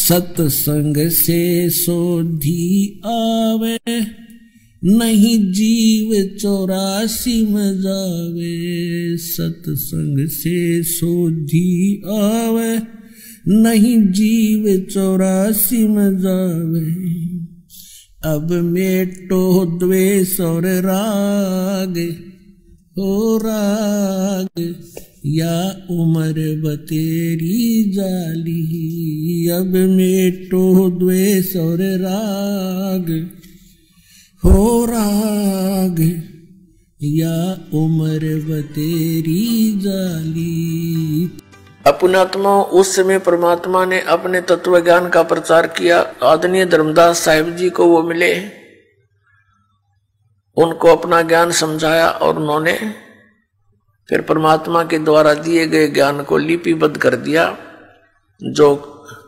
सत्संग से सोधी आवे, नहीं जीव 84 में जावे। सत्संग से सोधी आवे, नहीं जीव 84 में जावे। अब मेटो द्वेष और राग, हो राग या उम्र बतेरी जाली। अब मेटो द्वेष और राग, हो राग या उम्र बतेरी जाली। अपनात्मा उस समय परमात्मा ने अपने तत्व ज्ञान का प्रचार किया। आदरणीय धर्मदास साहिब जी को वो मिले, उनको अपना ज्ञान समझाया और उन्होंने फिर परमात्मा के द्वारा दिए गए ज्ञान को लिपिबद्ध कर दिया, जो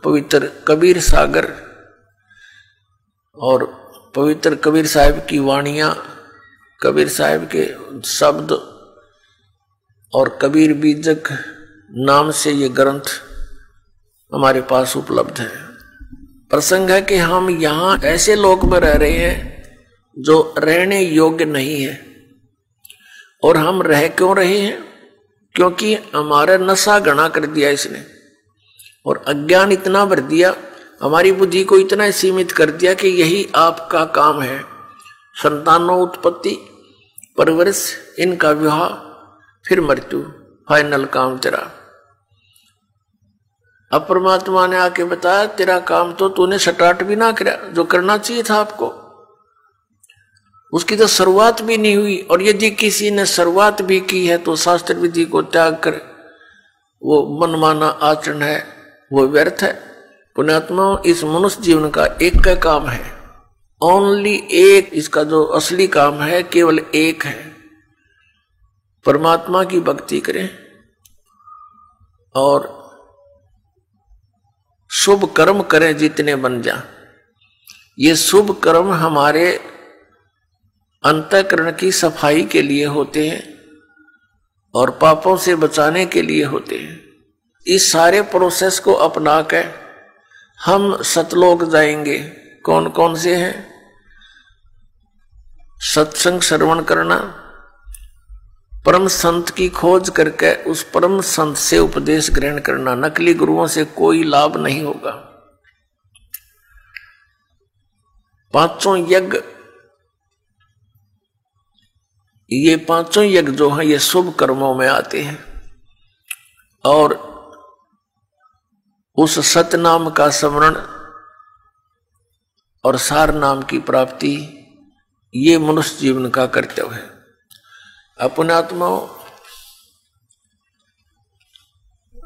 पवित्र कबीर सागर और पवित्र कबीर साहिब की वाणियां, कबीर साहिब के शब्द और कबीर बीजक नाम से ये ग्रंथ हमारे पास उपलब्ध है। प्रसंग है कि हम यहाँ ऐसे लोक में रह रहे हैं जो रहने योग्य नहीं है। और हम रह क्यों रहे हैं? क्योंकि हमारा नशा घना कर दिया इसने, और अज्ञान इतना भर दिया, हमारी बुद्धि को इतना सीमित कर दिया कि यही आपका काम है। संतानोत्पत्ति, परवरिश, इनका विवाह, फिर मृत्यु, फाइनल काम तेरा। अब परमात्मा ने आके बताया तेरा काम तो तूने स्टार्ट भी ना किया, जो करना चाहिए था आपको, उसकी तो शुरुआत भी नहीं हुई। और यदि किसी ने शुरुआत भी की है तो शास्त्र विधि को त्याग कर वो मनमाना आचरण है, वो व्यर्थ है। पुण्यात्मा, इस मनुष्य जीवन का एक का काम है, ओनली एक, इसका जो असली काम है केवल एक है, परमात्मा की भक्ति करें और शुभ कर्म करें जितने बन जा। ये शुभ कर्म हमारे अंतःकरण की सफाई के लिए होते हैं और पापों से बचाने के लिए होते हैं। इस सारे प्रोसेस को अपना कर हम सतलोक जाएंगे। कौन कौन से हैं? सत्संग श्रवण करना, परम संत की खोज करके उस परम संत से उपदेश ग्रहण करना। नकली गुरुओं से कोई लाभ नहीं होगा। पांचों यज्ञ, ये पांचों यज्ञ जो हैं ये शुभ कर्मों में आते हैं, और उस सतनाम का स्मरण और सार नाम की प्राप्ति, ये मनुष्य जीवन का कर्तव्य है। अपनात्माओं,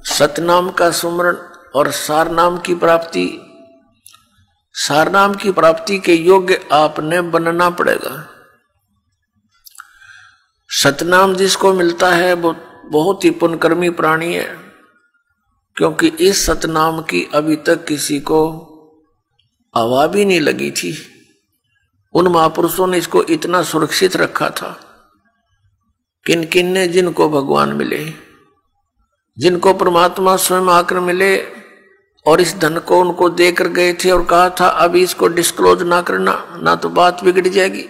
सतनाम का सुमरण और सार नाम की प्राप्ति, सार नाम की प्राप्ति के योग्य आपने बनना पड़ेगा। सतनाम जिसको मिलता है वो बहुत ही पुण्यकर्मी प्राणी है, क्योंकि इस सतनाम की अभी तक किसी को हवा भी नहीं लगी थी। उन महापुरुषों ने इसको इतना सुरक्षित रखा था। किन किन ने, जिनको भगवान मिले, जिनको परमात्मा स्वयं आकर मिले और इस धन को उनको देकर गए थे और कहा था अभी इसको डिस्क्लोज ना करना, ना तो बात बिगड़ जाएगी।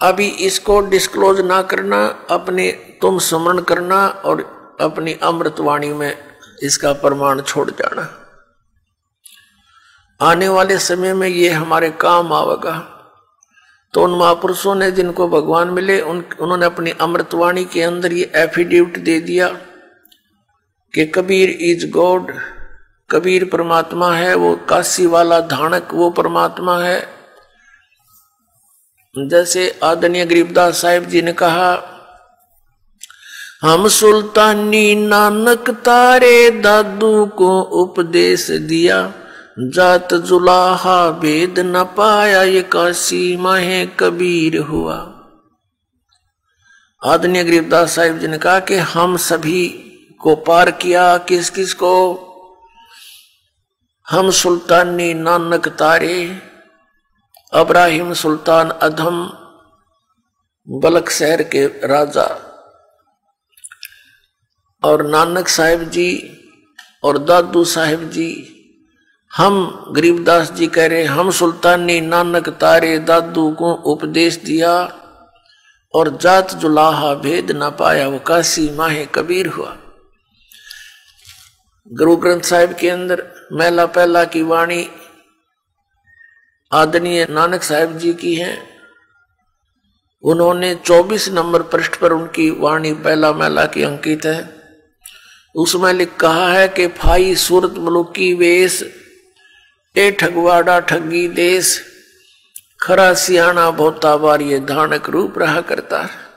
अभी इसको डिस्क्लोज ना करना, अपने तुम स्मरण करना और अपनी अमृतवाणी में इसका प्रमाण छोड़ जाना। आने वाले समय में ये हमारे काम आवेगा। तो उन महापुरुषों ने जिनको भगवान मिले उन्होंने अपनी अमृतवाणी के अंदर ये एफिडेविट दे दिया कि कबीर इज गॉड, कबीर परमात्मा है, वो काशी वाला धानक वो परमात्मा है। जैसे आदरणीय गरीबदास साहिब जी ने कहा, हम सुल्तानी नानक तारे दादू को उपदेश दिया, जात जुलाहा भेद न पाया ये काशी माहे कबीर हुआ। आदरणीय गरीबदास साहिब जी ने कहा कि हम सभी को पार किया, किस किस को? हम सुल्तानी नानक तारे, अब्राहिम सुल्तान अधम बलक शहर के राजा, और नानक साहिब जी और दादू साहिब जी हम गरीबदास जी कह रहे हम सुल्तानी नानक तारे दादू को उपदेश दिया और जात जुलाहा भेद न पाया वो काशी माहे कबीर हुआ। गुरु ग्रंथ साहिब के अंदर मैला पहला की वाणी आदरणीय नानक साहिब जी की है। उन्होंने 24 नंबर पृष्ठ पर उनकी वाणी पहला मैला की अंकित है। उसमें लिख कहा है कि फाई सूरत मलुकी वेश ए ठगवाड़ा ठगी देश खरा सियाना भोता बार ये धानक रूप रहा करता है।